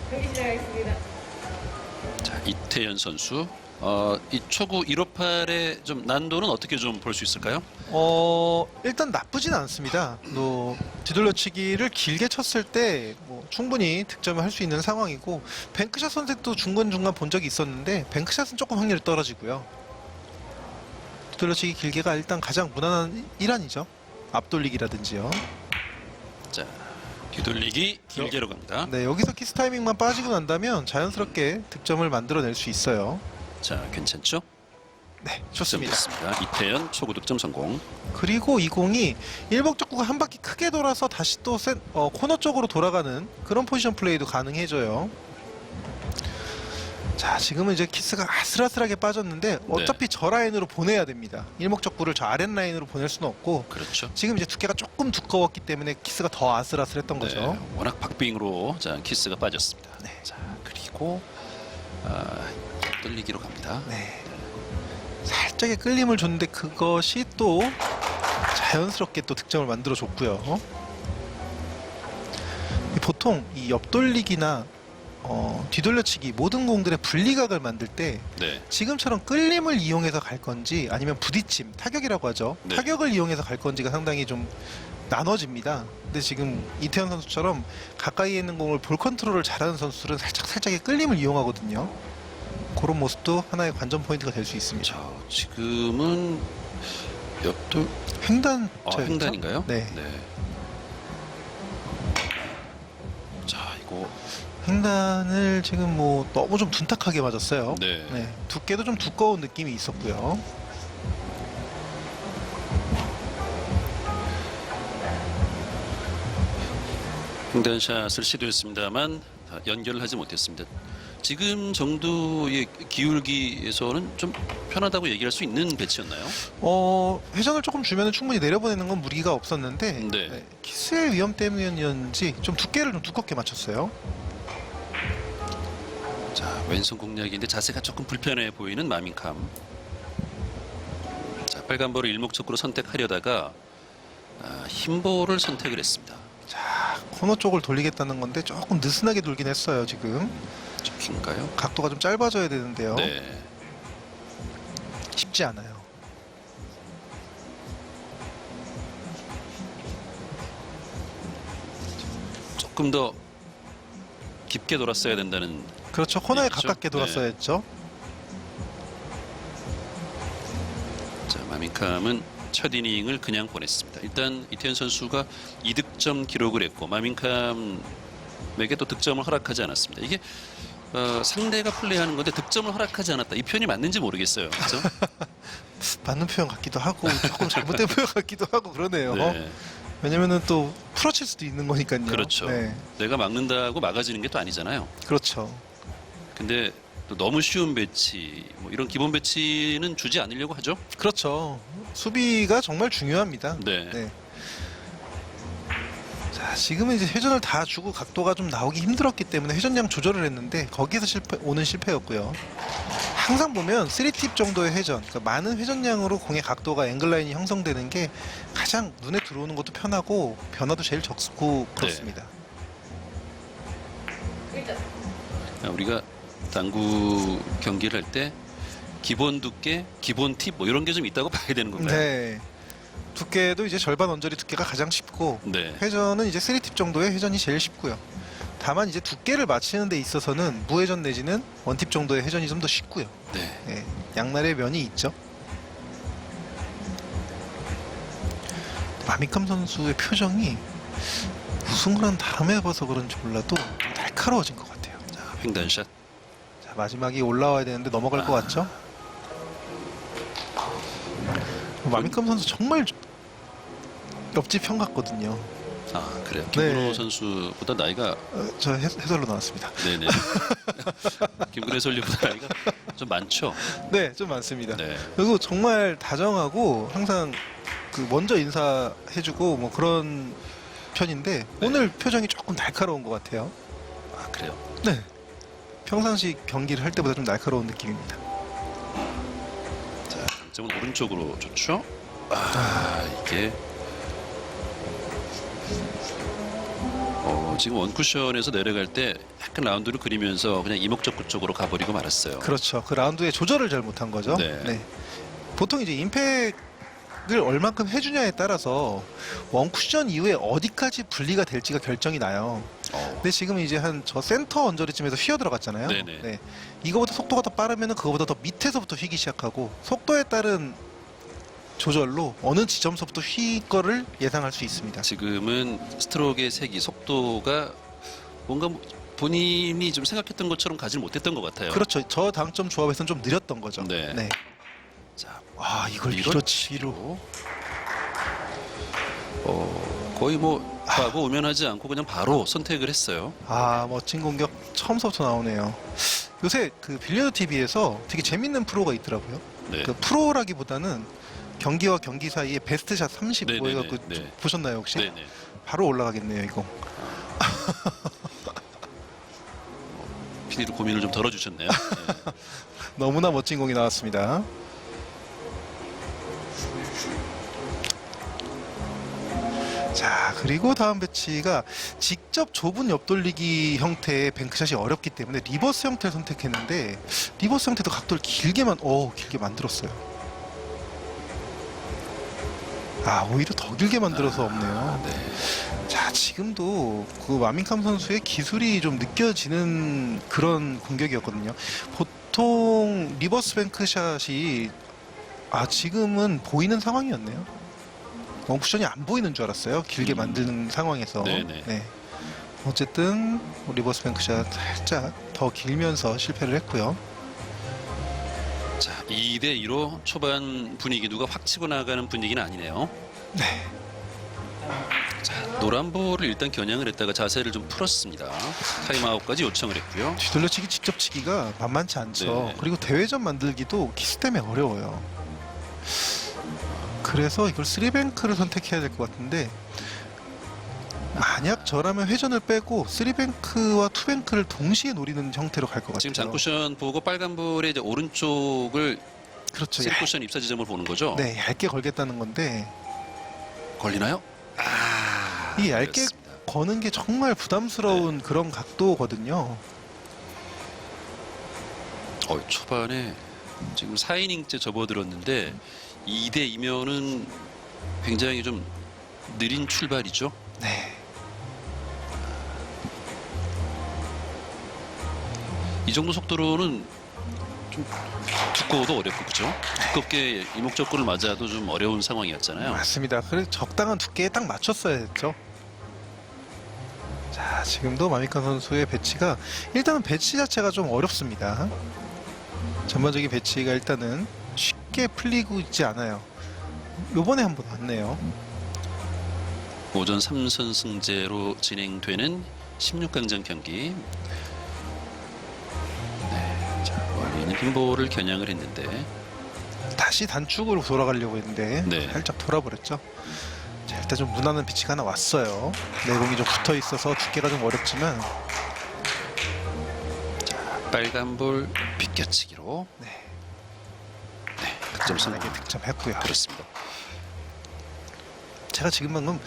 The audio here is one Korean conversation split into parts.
경기 시작하겠습니다. 자, 이태현 선수. 이 초구 158의 좀 난도는 어떻게 좀 볼 수 있을까요? 일단 나쁘진 않습니다. 뒤돌려치기를 길게 쳤을 때 충분히 득점을 할 수 있는 상황이고, 뱅크샷 선택도 중간중간 본 적이 있었는데 뱅크샷은 조금 확률이 떨어지고요. 뒤돌려치기 길게가 일단 가장 무난한 일환이죠. 앞돌리기라든지요. 자, 뒤돌리기 길게로 갑니다. 네, 여기서 키스 타이밍만 빠지고 난다면 자연스럽게 득점을 만들어낼 수 있어요. 자, 괜찮죠? 네, 좋습니다. 득점됐습니다. 이태현 초구 득점 성공. 그리고 이 공이 일목적구가 한 바퀴 크게 돌아서 다시 또 코너 쪽으로 돌아가는 그런 포지션 플레이도 가능해져요. 자, 지금은 이제 키스가 아슬아슬하게 빠졌는데 어차피 저 라인으로 보내야 됩니다. 일목적구를 저 아랫 라인으로 보낼 수는 없고, 그렇죠. 지금 이제 두께가 조금 두꺼웠기 때문에 키스가 더 아슬아슬했던 거죠. 워낙 박빙으로 자, 키스가 빠졌습니다. 네. 자, 그리고 돌리기로 갑니다. 네. 살짝의 끌림을 줬는데 그것이 또 자연스럽게 또 득점을 만들어 줬고요. 보통 이 옆돌리기나 뒤돌려치기 모든 공들의 분리각을 만들 때 네. 지금처럼 끌림을 이용해서 갈 건지 아니면 부딪힘, 타격이라고 하죠. 네. 타격을 이용해서 갈 건지가 상당히 좀 나눠집니다. 근데 지금 이태현 선수처럼 가까이에 있는 공을 볼 컨트롤을 잘하는 선수들은 살짝의 끌림을 이용하거든요. 그런 모습도 하나의 관전 포인트가 될 수 있습니다. 자, 지금은 옆돌 횡단 횡단인가요? 네. 자, 이거 횡단을 지금 너무 좀 둔탁하게 맞았어요. 네. 두께도 좀 두꺼운 느낌이 있었고요. 횡단샷을 시도했습니다만 연결을 하지 못했습니다. 지금 정도의 기울기에서는 좀 편하다고 얘기할 수 있는 배치였나요? 회전을 조금 주면 충분히 내려보내는 건 무리가 없었는데 네. 키스의 위험 때문이었는지 좀 두께를 좀 두껍게 맞췄어요. 자, 왼손 공략인데 자세가 조금 불편해 보이는 마민캄. 자, 빨간 볼을 일목적으로 선택하려다가 흰볼을 선택을 했습니다. 자, 코너 쪽을 돌리겠다는 건데 조금 느슨하게 돌긴 했어요. 지금 좀 긴가요? 각도가 좀 짧아져야 되는데요. 네. 쉽지 않아요. 조금 더 깊게 돌았어야 된다는. 그렇죠. 코너에 얘기죠? 가깝게 돌았어야 했죠. 자, 마민캄은 첫 이닝을 그냥 보냈습니다. 일단 이태현 선수가 2득점 기록을 했고 마민캄에게 또 득점을 허락하지 않았습니다. 이게 상대가 플레이하는 건데 득점을 허락하지 않았다. 이 표현이 맞는지 모르겠어요. 그렇죠? 맞는 표현 같기도 하고 조금 잘못된 표현 같기도 하고 그러네요. 네. 왜냐면은 또 풀어칠 수도 있는 거니까요. 그렇죠. 네. 내가 막는다고 막아지는 게 또 아니잖아요. 그렇죠. 근데 또 너무 쉬운 배치, 이런 기본 배치는 주지 않으려고 하죠. 그렇죠. 수비가 정말 중요합니다. 네. 자, 지금은 이제 회전을 다 주고 각도가 좀 나오기 힘들었기 때문에 회전량 조절을 했는데 거기에서 오는 실패였고요. 항상 보면 3팁 정도의 회전, 그러니까 많은 회전량으로 공의 각도가 앵글라인이 형성되는 게 가장 눈에 들어오는 것도 편하고 변화도 제일 적고 그렇습니다. 일단 우리가 당구 경기를 할 때 기본 두께, 기본 팁 이런 게 좀 있다고 봐야 되는 건가요? 네. 두께도 이제 절반 언저리 두께가 가장 쉽고 네. 회전은 이제 3팁 정도의 회전이 제일 쉽고요. 다만 이제 두께를 맞추는 데 있어서는 무회전 내지는 원팁 정도의 회전이 좀 더 쉽고요. 네. 네, 양날의 면이 있죠. 마민캄 선수의 표정이 우승을 한 다음에 봐서 그런지 몰라도 좀 날카로워진 것 같아요. 자, 횡단샷. 자, 마지막이 올라와야 되는데 넘어갈 것 같죠? 마민캄 선수 정말 옆집 형 같거든요. 그래요. 김근호 네. 선수보다 나이가 저 해설로 나왔습니다. 네네. 김근호 해설위보다 나이가 좀 많죠. 네, 좀 많습니다. 네. 그리고 정말 다정하고 항상 먼저 인사해주고 그런 편인데 오늘 표정이 조금 날카로운 것 같아요. 그래요. 네, 평상시 경기를 할 때보다 좀 날카로운 느낌입니다. 자, 점은 오른쪽으로 좋죠. 이게 지금 원쿠션에서 내려갈 때 약간 라운드를 그리면서 그냥 이목적구 쪽으로 가버리고 말았어요. 그렇죠. 그 라운드의 조절을 잘 못한 거죠. 네. 보통 이제 임팩을 얼만큼 해주냐에 따라서 원쿠션 이후에 어디까지 분리가 될지가 결정이 나요. 근데 지금 이제 한 저 센터 언저리쯤에서 휘어 들어갔잖아요. 네네. 네. 이거보다 속도가 더 빠르면 그거보다 더 밑에서부터 휘기 시작하고 속도에 따른 조절로 어느 지점서부터 휘 거를 예상할 수 있습니다. 지금은 스트로크의 색이 속도가 뭔가 본인이 좀 생각했던 것처럼 가지 못했던 것 같아요. 그렇죠. 저 당점 조합에서는 좀 느렸던 거죠. 네. 자, 와, 이걸 밀어치기로. 거의 뭐 하고 우면하지 않고 그냥 바로 선택을 했어요. 아, 멋진 공격 처음서부터 나오네요. 요새 그 빌리어드 TV에서 되게 재밌는 프로가 있더라고요. 네. 그 프로라기보다는 경기와 경기 사이에 베스트샷 30 네네네, 해갖고 네. 보셨나요 혹시? 네네. 바로 올라가겠네요 이거. PD도 고민을 좀 덜어주셨네요. 네. 너무나 멋진 공이 나왔습니다. 자, 그리고 다음 배치가 직접 좁은 옆돌리기 형태의 뱅크샷이 어렵기 때문에 리버스 형태를 선택했는데 리버스 형태도 각도를 길게 만들었어요. 아, 오히려 더 길게 만들어서 없네요. 네. 자, 지금도 그 마밍캄 선수의 기술이 좀 느껴지는 그런 공격이었거든요. 보통 리버스 뱅크샷이 지금은 보이는 상황이었네요. 원쿠션이 안 보이는 줄 알았어요. 길게 만드는 상황에서. 네네. 네. 어쨌든 리버스 뱅크샷 살짝 더 길면서 실패를 했고요. 자, 2대 2로 초반 분위기 누가 확 치고 나가는 분위기는 아니네요. 네. 자, 노란 볼을 일단 겨냥을 했다가 자세를 좀 풀었습니다. 타임아웃까지 요청을 했고요. 뒤돌려치기 직접 치기가 만만치 않죠. 네. 그리고 대회전 만들기도 키스 때문에 어려워요. 그래서 이걸 3뱅크를 선택해야 될 것 같은데 만약 저라면 회전을 빼고 3뱅크와 2뱅크를 동시에 노리는 형태로 갈 것 같아요. 지금 장쿠션 보고 빨간 볼의 이제 오른쪽을 그렇죠. 3쿠션 입사 지점을 보는 거죠? 네, 얇게 걸겠다는 건데 걸리나요? 이 얇게 걸렸습니다. 거는 게 정말 부담스러운 그런 각도거든요. 초반에 지금 4이닝째 접어들었는데 2대 2면은 굉장히 좀 느린 출발이죠. 네. 이 정도 속도로는 좀 두꺼워도 어렵고 그죠? 두껍게 이목적구를 맞아도 좀 어려운 상황이었잖아요. 맞습니다. 그래 적당한 두께에 딱 맞췄어야 했죠. 자, 지금도 마미카 선수의 배치가 일단은 배치 자체가 좀 어렵습니다. 전반적인 배치가 일단은 쉽게 풀리고 있지 않아요. 요번에 한번 왔네요. 오전 3선승제로 진행되는 16강전 경기. 네, 자, 원래는 핀볼을 겨냥을 했는데 다시 단축으로 돌아가려고 했는데 네. 살짝 돌아버렸죠. 자, 일단 좀 무난한 피치가 하나 왔어요. 내공이 좀 붙어 있어서 두께가 좀 어렵지만 빨간 볼 비껴치기로 네, 득점 성공. 편하게 득점했고요. 그렇습니다. 제가 지금 방금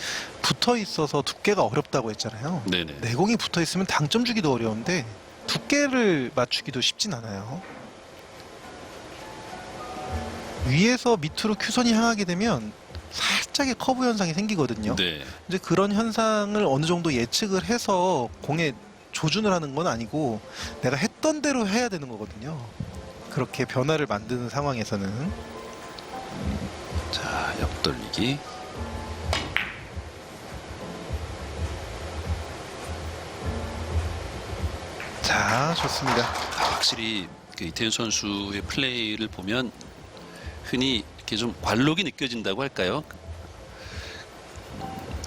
붙어 있어서 두께가 어렵다고 했잖아요. 네네. 내공이 붙어 있으면 당점 주기도 어려운데 두께를 맞추기도 쉽진 않아요. 위에서 밑으로 큐선이 향하게 되면 살짝의 커브 현상이 생기거든요. 네. 이제 그런 현상을 어느 정도 예측을 해서 공에 조준을 하는 건 아니고 내가 했던 대로 해야 되는 거거든요. 그렇게 변화를 만드는 상황에서는. 자, 옆돌리기. 자, 좋습니다. 확실히 그 이태현 선수의 플레이를 보면 흔히 이렇게 좀 관록이 느껴진다고 할까요?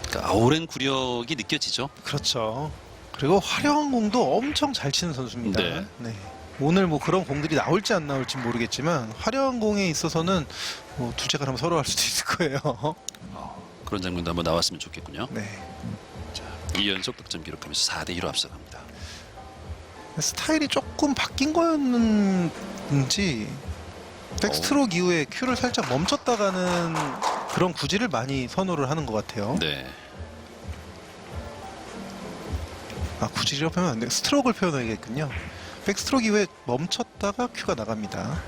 그러니까 오랜 구력이 느껴지죠. 그렇죠. 그리고 화려한 공도 엄청 잘 치는 선수입니다. 네. 네. 오늘 뭐 그런 공들이 나올지 안 나올지 모르겠지만 화려한 공에 있어서는 뭐 둘째가 한번 서로 할 수도 있을 거예요. 그런 장면도 한번 나왔으면 좋겠군요. 네. 2연속 득점 기록하면서 4대 2로 앞서갑니다. 스타일이 조금 바뀐 거였는지 백스트로크 이후에 큐를 살짝 멈췄다 가는 그런 구질을 많이 선호를 하는 것 같아요. 네. 굳이라고 표현하면 안 돼. 스트로크를 표현해야겠군요. 백스트로크 이후에 멈췄다가 큐가 나갑니다.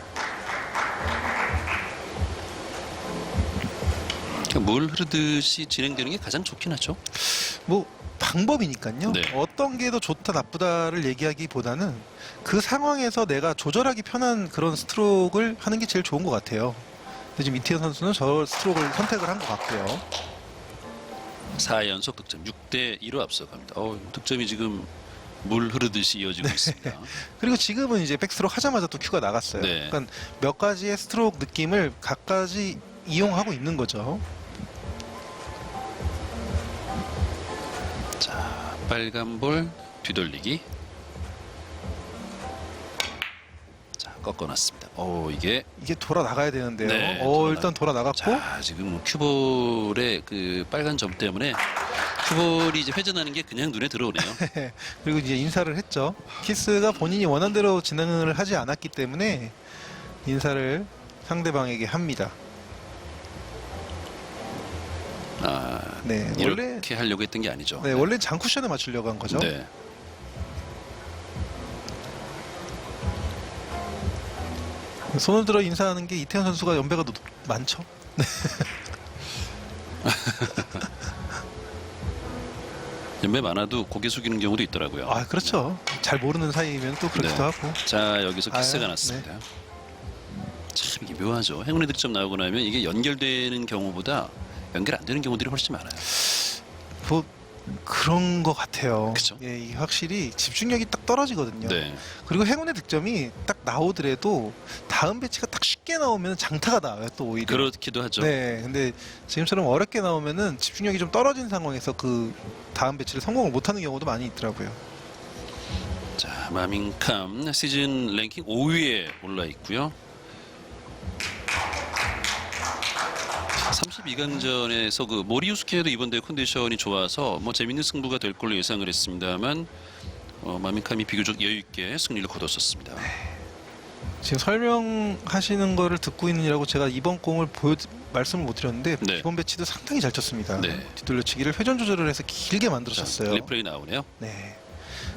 그러니까 물 흐르듯이 진행되는 게 가장 좋긴 하죠. 뭐 방법이니까요. 네. 어떤 게 더 좋다 나쁘다를 얘기하기보다는 그 상황에서 내가 조절하기 편한 그런 스트로크를 하는 게 제일 좋은 것 같아요. 근데 지금 이태현 선수는 저 스트로크를 선택을 한 것 같고요. 4연속 득점 6대 2로 앞서갑니다. 득점이 지금 물 흐르듯이 이어지고 있습니다. 그리고 지금은 이제 백스트로크 하자마자 또 큐가 나갔어요. 네. 그러니까 몇 가지의 스트로크 느낌을 각가지 이용하고 있는 거죠. 자, 빨간 볼 뒤돌리기. 자, 꺾어놨습니다. 이게 이게 돌아 나가야 되는데요. 네, 일단 돌아 나갔고 자, 지금 큐볼의 그 빨간 점 때문에 큐볼이 이제 회전하는 게 그냥 눈에 들어오네요. 그리고 이제 인사를 했죠. 키스가 본인이 원한 대로 진행을 하지 않았기 때문에 인사를 상대방에게 합니다. 네, 이렇게 하려고 했던 게 아니죠. 원래 장쿠션에 맞추려고 한 거죠. 네. 손을 들어 인사하는 게 이태현 선수가 연배가 많죠. 연배 많아도 고개 숙이는 경우도 있더라고요. 아, 그렇죠. 잘 모르는 사이면 또 그렇기도 네. 하고. 자, 여기서 키스가 아, 났습니다. 참 이게 묘하죠. 행운의 득점 나오고 나면 이게 연결되는 경우보다 연결 안 되는 경우들이 훨씬 많아요. 뭐 그런 것 같아요. 그쵸? 예, 이게 확실히 집중력이 딱 떨어지거든요. 네. 그리고 행운의 득점이 딱 나오더라도 다음 배치가 딱 쉽게 나오면 장타가 나와요. 또 오히려. 그렇기도 하죠. 네, 근데 지금처럼 어렵게 나오면은 집중력이 좀 떨어진 상황에서 그 다음 배치를 성공을 못하는 경우도 많이 있더라고요. 자, 마밍캄 시즌 랭킹 5위에 올라 있고요. 32강전에서 그 모리우스케도 이번 대회 컨디션이 좋아서 뭐 재밌는 승부가 될 걸로 예상을 했습니다만 마밍캄이 비교적 여유 있게 승리를 거뒀었습니다. 지금 설명하시는 거를 듣고 있느라고 제가 이번 공을 말씀을 못 드렸는데 네. 이번 배치도 상당히 잘 쳤습니다. 네. 뒤돌려치기를 회전 조절을 해서 길게 자, 만들었었어요. 리플레이 나오네요. 네.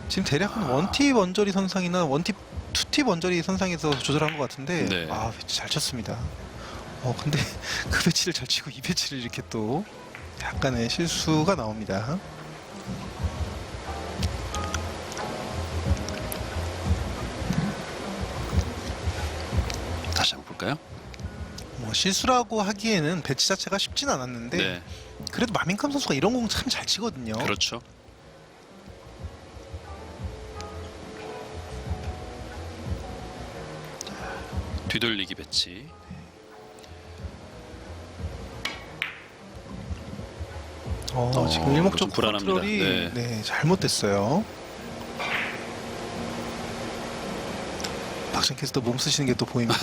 지금 대략 한 원팁 원저리 선상이나 원팁 투팁 원저리 선상에서 조절한 것 같은데 네. 배치 잘 쳤습니다. 근데 그 배치를 잘 치고 이 배치를 이렇게 또 약간의 실수가 나옵니다. 다시 한번 볼까요? 뭐 실수라고 하기에는 배치 자체가 쉽진 않았는데 네. 그래도 마밍캄 선수가 이런 공 참 잘 치거든요. 그렇죠. 자, 뒤돌리기 배치. 지금 일목적 좀 불안합니다. 컨트롤이 네. 잘못됐어요. 박찬 캐스터 몸 쓰시는 게 또 보입니다.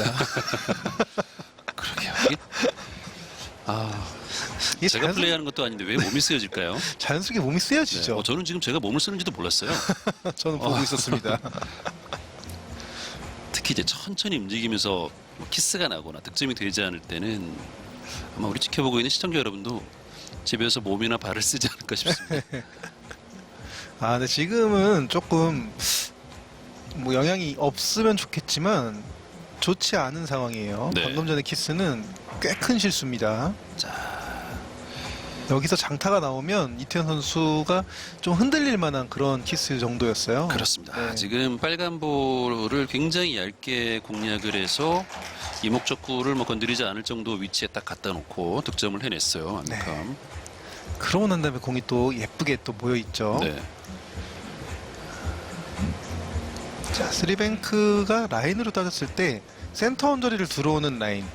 그러게요. 이게 제가 플레이하는 것도 아닌데 왜 몸이 쓰여질까요? 자연스럽게 몸이 쓰여지죠. 저는 지금 제가 몸을 쓰는지도 몰랐어요. 저는 보고 있었습니다. 특히 이제 천천히 움직이면서 뭐 키스가 나거나 득점이 되지 않을 때는 아마 우리 지켜보고 있는 시청자 여러분도 집에서 몸이나 발을 쓰지 않을까 싶습니다. 근데 지금은 조금 뭐 영향이 없으면 좋겠지만 좋지 않은 상황이에요. 네. 방금 전에 키스는 꽤 큰 실수입니다. 자, 여기서 장타가 나오면 이태현 선수가 좀 흔들릴 만한 그런 키스 정도였어요. 그렇습니다. 네. 지금 빨간 볼을 굉장히 얇게 공략을 해서 이목적구를 뭐 건드리지 않을 정도 위치에 딱 갖다 놓고 득점을 해냈어요. 마밍캄. 그러고 난 다음에 공이 또 예쁘게 또 모여 있죠. 네. 자, 쓰리뱅크가 라인으로 따졌을 때 센터 언저리를 들어오는 라인,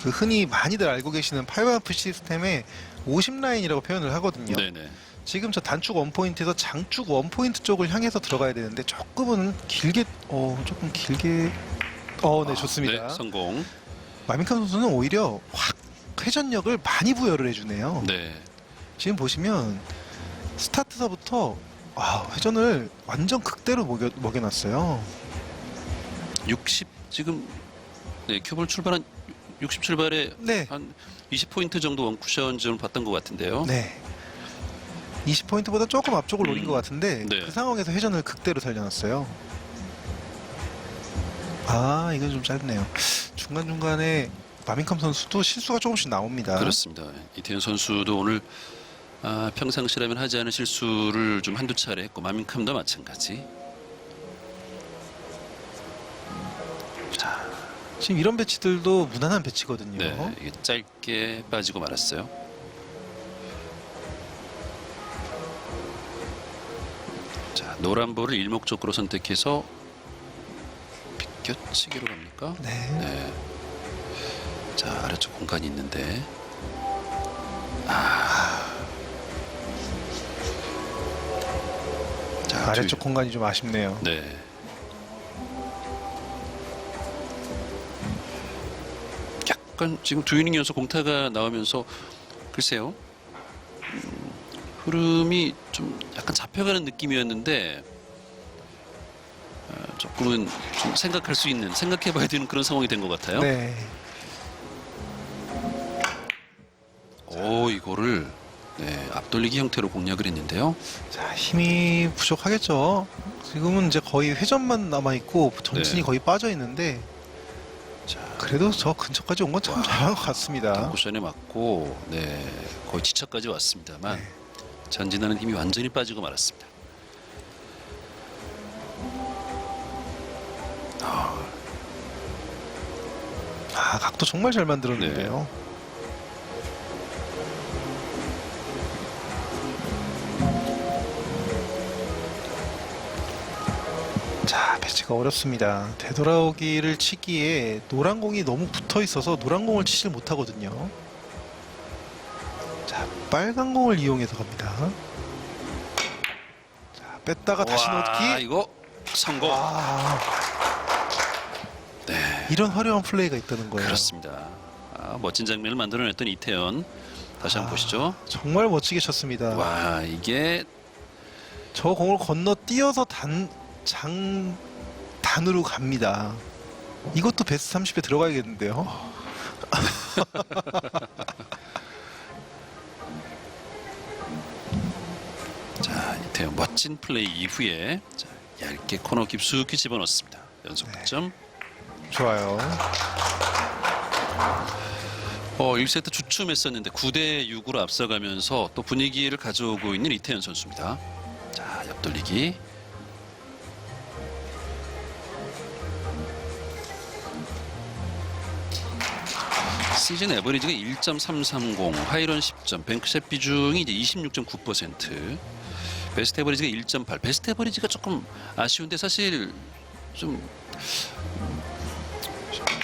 그 흔히 많이들 알고 계시는 8번 시스템의 50라인이라고 표현을 하거든요. 네네. 지금 저 단축 원포인트에서 장축 원포인트 쪽을 향해서 들어가야 되는데 조금은 길게 조금 길게 네, 좋습니다. 네, 성공. 마밍캄 선수는 오히려 확 회전력을 많이 부여를 해주네요. 네. 지금 보시면 스타트서부터 회전을 완전 극대로 먹여놨어요. 60 지금 네, 큐볼 출발한 60 출발에 네. 한 20포인트 정도 원쿠션 점을 봤던 것 같은데요. 네. 20포인트보다 조금 앞쪽을 노린 것 같은데 네. 그 상황에서 회전을 극대로 살려놨어요. 아, 이건 좀 짧네요. 중간중간에 마민캄 선수도 실수가 조금씩 나옵니다. 그렇습니다. 이태현 선수도 오늘 평상시라면 하지 않은 실수를 좀 한두 차례 했고 마민캄도 마찬가지. 지금 이런 배치들도 무난한 배치거든요. 네, 이게 짧게 빠지고 말았어요. 자, 노란 볼을 일목적으로 선택해서 비껴치기로 갑니까? 네. 네. 자, 아래쪽 공간이 있는데. 자, 아래쪽 공간이 좀 아쉽네요. 네. 약간 지금 두 이닝 연속 공타가 나오면서 글쎄요. 흐름이 좀 약간 잡혀가는 느낌이었는데 조금은 좀 생각할 수 있는, 생각해봐야 되는 그런 상황이 된 것 같아요. 네. 오, 이거를 앞돌리기 형태로 공략을 했는데요. 자, 힘이 부족하겠죠. 지금은 이제 거의 회전만 남아있고 전진이 네. 거의 빠져있는데 자, 그래도 저 근처까지 온 건 참 잘한 것 같습니다. 쿠션에 맞고 거의 지척까지 왔습니다만 네. 전진하는 힘이 완전히 빠지고 말았습니다. 아, 각도 정말 잘 만들었는데요. 자, 배치가 어렵습니다. 되돌아오기를 치기에 노란 공이 너무 붙어 있어서 노란 공을 치질 못하거든요. 자, 빨간 공을 이용해서 갑니다. 자, 뺐다가 다시 와, 넣기. 이거 성공. 아, 네, 이런 화려한 플레이가 있다는 거예요. 그렇습니다. 멋진 장면을 만들어냈던 이태현. 다시 한번 보시죠. 정말 멋지게 쳤습니다. 와, 이게 저 공을 건너뛰어서 단으로 갑니다. 이것도 베스트 30에 들어가야겠는데요. 자, 이태현 멋진 플레이 이후에 자, 얇게 코너 깊숙이 집어넣습니다. 연속 득점. 좋아요. 1세트 주춤했었는데 9대 6으로 앞서가면서 또 분위기를 가져오고 있는 이태현 선수입니다. 자, 옆돌리기. 시즌 에버리지가 1.330, 하이런 10점, 뱅크샷 비중이 이제 26.9%, 베스트 에버리지가 1.8. 베스트 에버리지가 조금 아쉬운데 사실 좀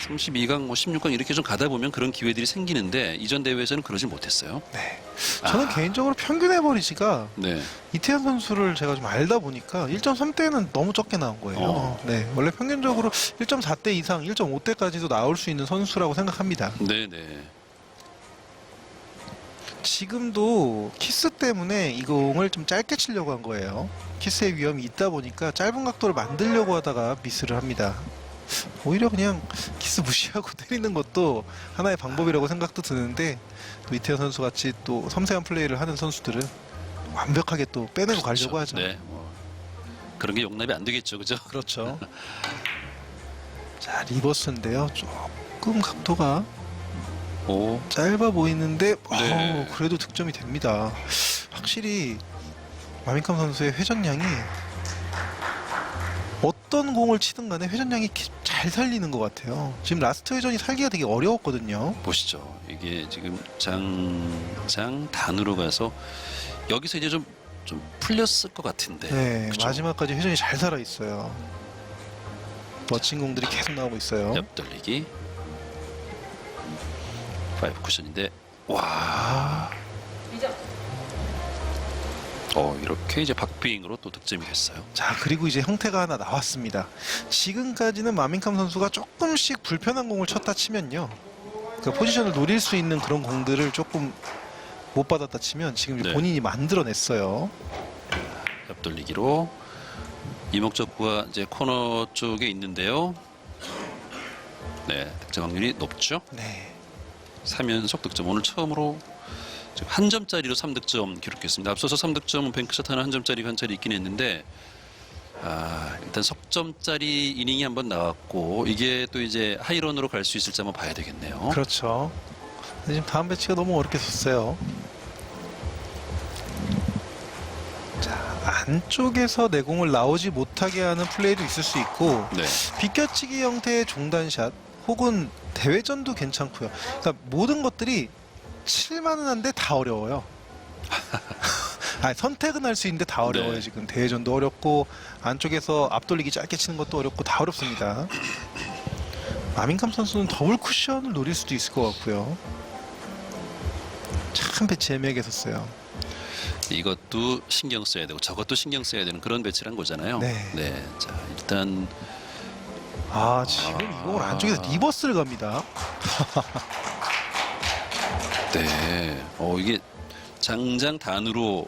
32강, 16강 이렇게 좀 가다 보면 그런 기회들이 생기는데 이전 대회에서는 그러지 못했어요. 네. 저는 개인적으로 평균 에버리지가 네, 이태현 선수를 제가 좀 알다 보니까 1.3대는 너무 적게 나온 거예요. 네. 원래 평균적으로 1.4대 이상, 1.5대까지도 나올 수 있는 선수라고 생각합니다. 네, 네. 지금도 키스 때문에 이 공을 좀 짧게 치려고 한 거예요. 키스의 위험이 있다 보니까 짧은 각도를 만들려고 하다가 미스를 합니다. 오히려 그냥 키스 무시하고 때리는 것도 하나의 방법이라고 생각도 드는데 또 이태현 선수 같이 또 섬세한 플레이를 하는 선수들은 완벽하게 또 빼내고 가려고 하죠. 네, 그런 게 용납이 안 되겠죠, 그죠? 그렇죠. 자, 리버스인데요. 조금 각도가 오, 짧아 보이는데 네. 그래도 득점이 됩니다. 확실히 마민캄 선수의 회전량이 어떤 공을 치든 간에 회전량이 잘 살리는 것 같아요. 지금 라스트 회전이 살기가 되게 어려웠거든요. 보시죠. 이게 지금 장 단으로 가서 여기서 이제 좀 풀렸을 것 같은데. 네, 그죠? 마지막까지 회전이 잘 살아 있어요. 멋진 공들이 계속 나오고 있어요. 옆돌리기. 5 쿠션인데 와. 이렇게 이제 박빙으로 또 득점이 됐어요. 자, 그리고 이제 형태가 하나 나왔습니다. 지금까지는 마민캄 선수가 조금씩 불편한 공을 쳤다 치면요, 그 포지션을 노릴 수 있는 그런 공들을 조금 못 받았다 치면 지금 이제 네. 본인이 만들어냈어요. 옆돌리기로 이목적구가 이제 코너 쪽에 있는데요. 네, 득점 확률이 높죠. 네. 3연속 득점. 오늘 처음으로 지금 한 점짜리로 3득점 기록했습니다. 앞서서 3득점은 뱅크샷 하나 한 점짜리 한 차례 있긴 했는데 일단 석점짜리 이닝이 한번 나왔고 이게 또 이제 하이런으로 갈 수 있을지 한번 봐야 되겠네요. 그렇죠. 근데 지금 다음 배치가 너무 어렵게 섰어요. 자, 안쪽에서 내공을 나오지 못하게 하는 플레이도 있을 수 있고 네. 비껴치기 형태의 종단샷 혹은 대회전도 괜찮고요. 그러니까 모든 것들이 칠만은 한데 다 어려워요. 선택은 할 수 있는데 다 어려워요. 네. 지금 대회전도 어렵고 안쪽에서 앞돌리기 짧게 치는 것도 어렵고 다 어렵습니다. 마민캄 선수는 더블 쿠션을 노릴 수도 있을 것 같고요. 참 배치 애매하게 섰어요. 이것도 신경 써야 되고 저것도 신경 써야 되는 그런 배치란 거잖아요. 네. 자, 일단 지금 이걸 안쪽에서 리버스를 갑니다. 네. 이게 장장 단으로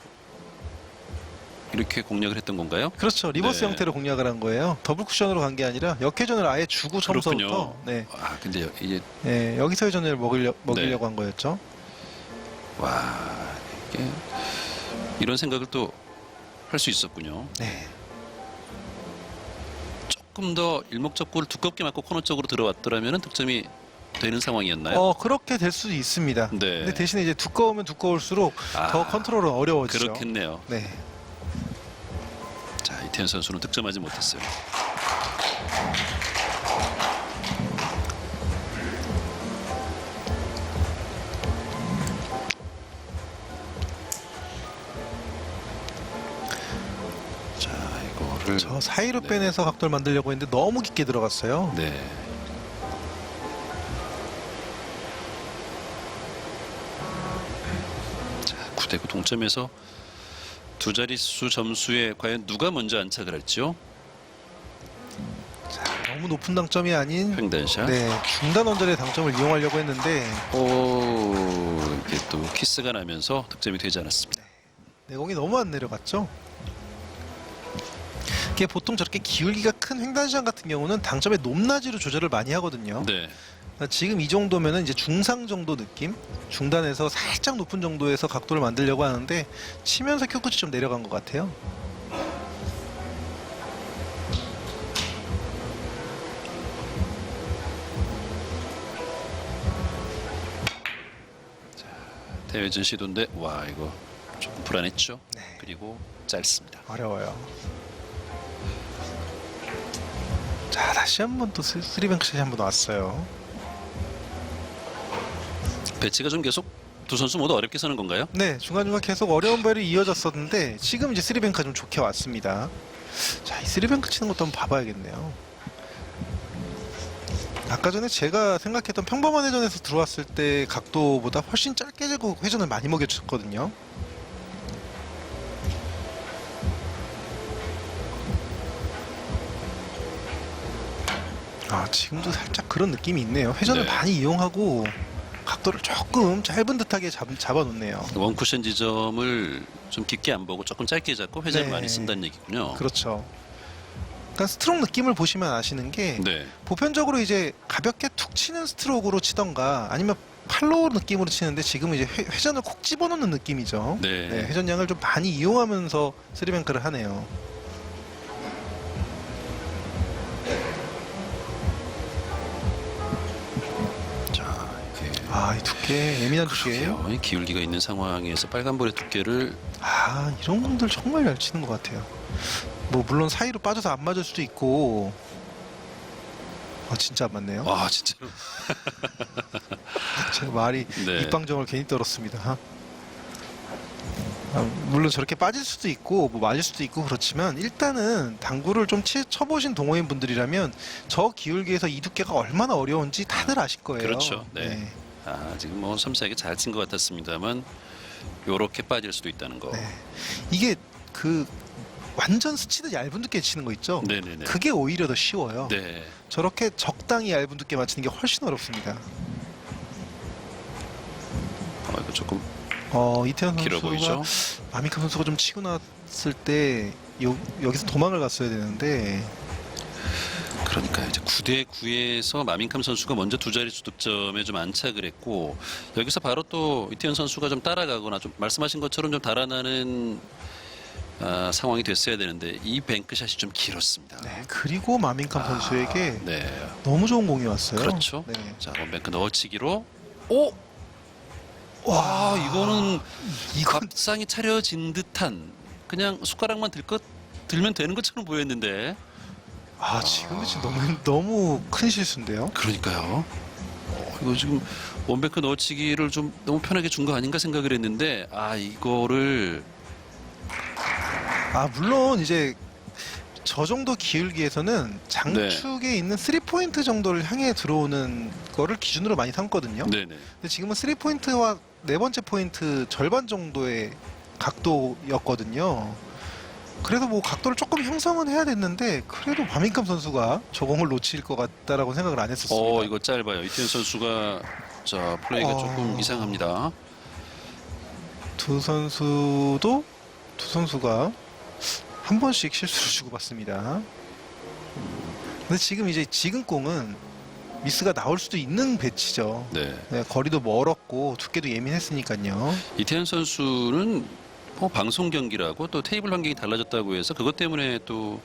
이렇게 공략을 했던 건가요? 그렇죠. 리버스 네. 형태로 공략을 한 거예요. 더블 쿠션으로 간 게 아니라 역회전을 아예 주고 처음부터 그렇군요. 네. 근데 이게 여기서 회전을 먹이려고 네. 한 거였죠. 이게 이런 생각을 또 할 수 있었군요. 네. 조금 더 일목적구를 두껍게 맞고 코너 쪽으로 들어왔더라면 득점이 되는 상황이었나요? 그렇게 될 수도 있습니다. 네. 근데 대신에 이제 두꺼우면 두꺼울수록 더 컨트롤은 어려워지죠. 그렇겠네요. 네. 자, 이태현 선수는 득점하지 못했어요. 자, 이거를 저 사이로 네. 빼내서 각도를 만들려고 했는데 너무 깊게 들어갔어요. 네. 자, 9대9 동점에서 두 자릿수 점수에 과연 누가 먼저 안착을 할지요? 너무 높은 당점이 아닌 횡단샷. 중단 원절의 당점을 이용하려고 했는데 이게 또 키스가 나면서 득점이 되지 않았습니다. 내공이 너무 안 내려갔죠. 이게 보통 저렇게 기울기가 큰 횡단샷 같은 경우는 당점의 높낮이로 조절을 많이 하거든요. 네. 그러니까 지금 이 정도면은 이제 중상 정도 느낌? 중단에서 살짝 높은 정도에서 각도를 만들려고 하는데 치면서 큐끝이 좀 내려간 것 같아요. 대회전 시도인데 이거 조금 불안했죠. 네. 그리고 짧습니다. 어려워요. 자, 다시 한번 또 쓰리뱅크샷이 한번 왔어요. 배치가 좀 계속 두 선수 모두 어렵게 서는 건가요? 네, 중간중간 계속 어려운 발이 이어졌었는데 지금 이제 쓰리뱅크가 좀 좋게 왔습니다. 자, 이 쓰리뱅크 치는 것도 한번 봐봐야겠네요. 아까 전에 제가 생각했던 평범한 회전에서 들어왔을 때 각도보다 훨씬 짧게 재고 회전을 많이 먹여줬거든요. 지금도 살짝 그런 느낌이 있네요. 회전을 네. 많이 이용하고 각도를 조금 짧은 듯하게 잡아놓네요. 원쿠션 지점을 좀 깊게 안 보고 조금 짧게 잡고 회전을 네. 많이 쓴다는 얘기군요. 그렇죠. 그러니까 스트로크 느낌을 보시면 아시는 게 네. 보편적으로 이제 가볍게 툭 치는 스트로크로 치던가 아니면 팔로우 느낌으로 치는데 지금은 이제 회전을 콕 집어넣는 느낌이죠. 네. 회전량을 좀 많이 이용하면서 쓰리뱅크를 하네요. 자, 이게 이 두께 예민한 두께. 그러게요. 이 기울기가 있는 상황에서 빨간볼의 두께를 이런 분들 정말 잘 치는 것 같아요. 뭐 물론 사이로 빠져서 안 맞을 수도 있고. 진짜 안 맞네요. 진짜로. 제가 말이 네. 입방정을 괜히 떨었습니다. 물론 저렇게 빠질 수도 있고 뭐 맞을 수도 있고 그렇지만 일단은 당구를 좀 쳐보신 동호인 분들이라면 저 기울기에서 이 두께가 얼마나 어려운지 다들 아실 거예요. 그렇죠. 네. 지금 뭐 섬세하게 잘 친 것 같았습니다만 요렇게 빠질 수도 있다는 거. 네. 이게 그 완전 스치듯 얇은 두께 치는 거 있죠? 네네네. 그게 오히려 더 쉬워요. 네. 저렇게 적당히 얇은 두께 맞추는 게 훨씬 어렵습니다. 이거 조금 이태현 길어 선수가 보이죠? 마미카 선수가 좀 치고 났을 때 여기서 도망을 갔어야 되는데 그러니까 이제 9대 9에서 마밍캄 선수가 먼저 두 자릿수 득점에 좀 안착을 했고 여기서 바로 또 이태현 선수가 좀 따라가거나 좀 말씀하신 것처럼 좀 달아나는 상황이 됐어야 되는데 이 뱅크샷이 좀 길었습니다. 네, 그리고 마밍캄 선수에게 네, 너무 좋은 공이 왔어요. 그렇죠. 네. 자, 원뱅크 넣어치기로 오, 와, 이거는 밥상이 차려진 듯한 그냥 숟가락만 들면 되는 것처럼 보였는데. 지금 진짜 너무 큰 실수인데요. 그러니까요. 이거 지금 원뱅크 넣어치기를 좀 너무 편하게 준 거 아닌가 생각을 했는데 이거를 물론 이제 저 정도 기울기에서는 장축에 있는 3포인트 정도를 향해 들어오는 거를 기준으로 많이 삼거든요. 네네. 근데 지금은 3포인트와 네 번째 포인트 절반 정도의 각도였거든요. 그래도 뭐 각도를 조금 형성은 해야 됐는데 그래도 마밍캄 선수가 저 공을 놓칠 것 같다라고 생각을 안 했었습니다. 이거 짧아요. 이태현 선수가 자 플레이가 조금 이상합니다. 두 선수가 한 번씩 실수를 주고받습니다. 근데 지금 공은 미스가 나올 수도 있는 배치죠. 네. 네, 거리도 멀었고 두께도 예민했으니까요. 이태현 선수는 방송 경기라고 또 테이블 환경이 달라졌다고 해서 그것 때문에 또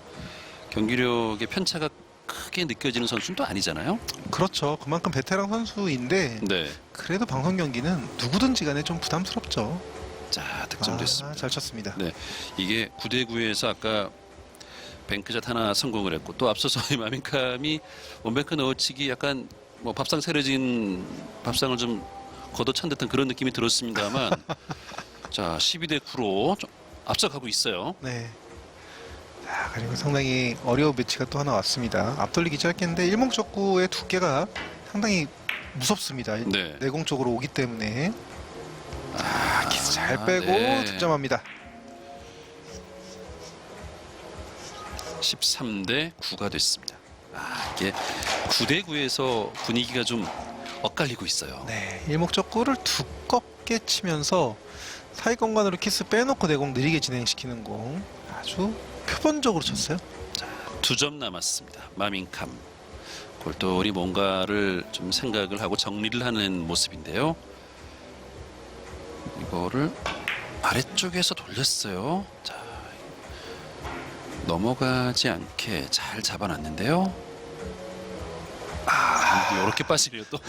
경기력의 편차가 크게 느껴지는 선수는 또 아니잖아요. 그렇죠. 그만큼 베테랑 선수인데 네. 그래도 방송 경기는 누구든지 간에 좀 부담스럽죠. 자, 득점됐습니다. 잘 쳤습니다. 네. 이게 9대 9에서 아까 뱅크샷 하나 성공을 했고 또 앞서서 마밍캄이 원뱅크 넣어치기 약간 뭐 밥상 차려진 밥상을 좀 걷어찬 듯한 그런 느낌이 들었습니다만 자 12대 9로 좀 앞서가고 있어요. 네. 자, 그리고 상당히 어려운 배치가 또 하나 왔습니다. 앞돌리기 짧겠는데 일목적구의 두께가 상당히 무섭습니다. 네. 내공 쪽으로 오기 때문에 키스 잘 빼고 네. 득점합니다. 13대 9가 됐습니다. 이게 9대 9에서 분위기가 좀 엇갈리고 있어요. 네, 일목적구를 두껍게 치면서 사이 공간으로 키스 빼놓고 내공 느리게 진행시키는 공 아주 표본적으로 쳤어요. 자, 2점 남았습니다. 마밍캄 골똘히 뭔가를 좀 생각을 하고 정리를 하는 모습인데요. 이거를 아래쪽에서 돌렸어요. 자, 넘어가지 않게 잘 잡아놨는데요. 이렇게 빠지네요 또.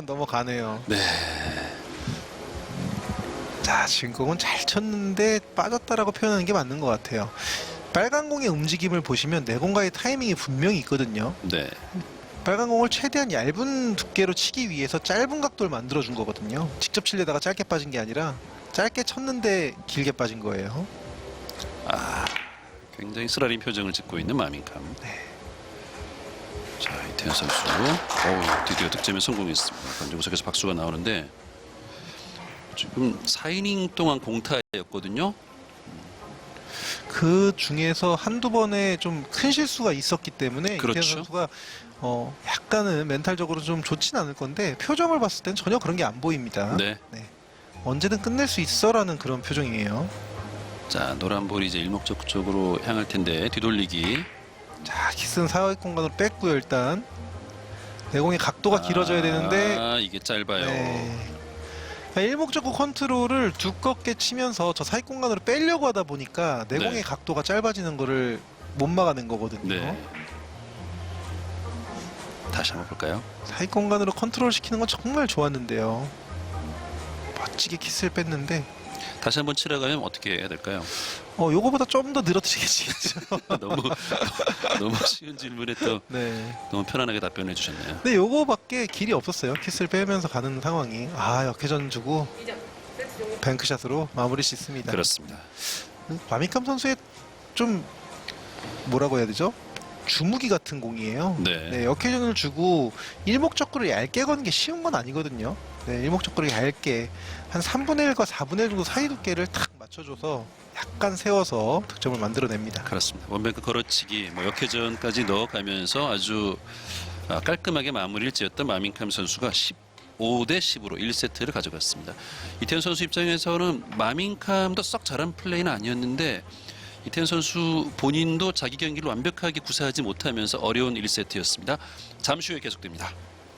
넘어가네요. 네. 자, 지금 공은 잘 쳤는데 빠졌다라고 표현하는 게 맞는 것 같아요. 빨간 공의 움직임을 보시면 내공과의 타이밍이 분명히 있거든요. 네. 빨간 공을 최대한 얇은 두께로 치기 위해서 짧은 각도를 만들어준 거거든요. 직접 치려다가 짧게 빠진 게 아니라 짧게 쳤는데 길게 빠진 거예요. 굉장히 쓰라린 표정을 짓고 있는 마밍캄. 네. 자, 이태현 선수. 드디어 득점에 성공했습니다. 관중석에서 박수가 나오는데 지금 4이닝 동안 공타였거든요. 그 중에서 한두 번에 좀 큰 실수가 있었기 때문에 그렇죠. 이태현 선수가 약간은 멘탈적으로 좀 좋진 않을 건데 표정을 봤을 땐 전혀 그런 게 안 보입니다. 네. 언제든 끝낼 수 있어라는 그런 표정이에요. 자, 노란 볼이 이제 일목적 쪽으로 향할 텐데 뒤돌리기. 자, 키스는 사회 공간으로 뺐고요. 일단 내공의 각도가 길어져야 되는데 이게 짧아요. 네. 일목적구 컨트롤을 두껍게 치면서 저 사이 공간으로 빼려고 하다 보니까 내공의 네. 각도가 짧아지는 거를 못 막아낸 거거든요. 네. 다시 한번 볼까요? 사이 공간으로 컨트롤 시키는 건 정말 좋았는데요. 멋지게 키스를 뺐는데 다시 한번 치러 가면 어떻게 해야 될까요? 요거보다 좀 더 늘어뜨리겠죠. 너무 쉬운 질문에 또 네. 너무 편안하게 답변해 주셨네요. 근데 요거밖에 길이 없었어요. 키스를 빼면서 가는 상황이. 역회전 주고 뱅크샷으로 마무리 짓습니다. 그렇습니다. 마밍캄 선수의 좀 뭐라고 해야 되죠? 주무기 같은 공이에요. 네. 역회전을 주고 일목적구를 얇게 거는 게 쉬운 건 아니거든요. 네, 일목적구를 얇게 한 3분의 1과 4분의 1 정도 사이 두께를 탁 맞춰줘서 약간 세워서 득점을 만들어냅니다. 그렇습니다. 원뱅크 걸어치기, 역회전까지 넣어가면서 아주 깔끔하게 마무리를 지었던 마밍캄 선수가 15대 10으로 1세트를 가져갔습니다. 이태현 선수 입장에서는 마밍캄도 썩 잘한 플레이는 아니었는데 이태현 선수 본인도 자기 경기를 완벽하게 구사하지 못하면서 어려운 1세트였습니다. 잠시 후에 계속됩니다.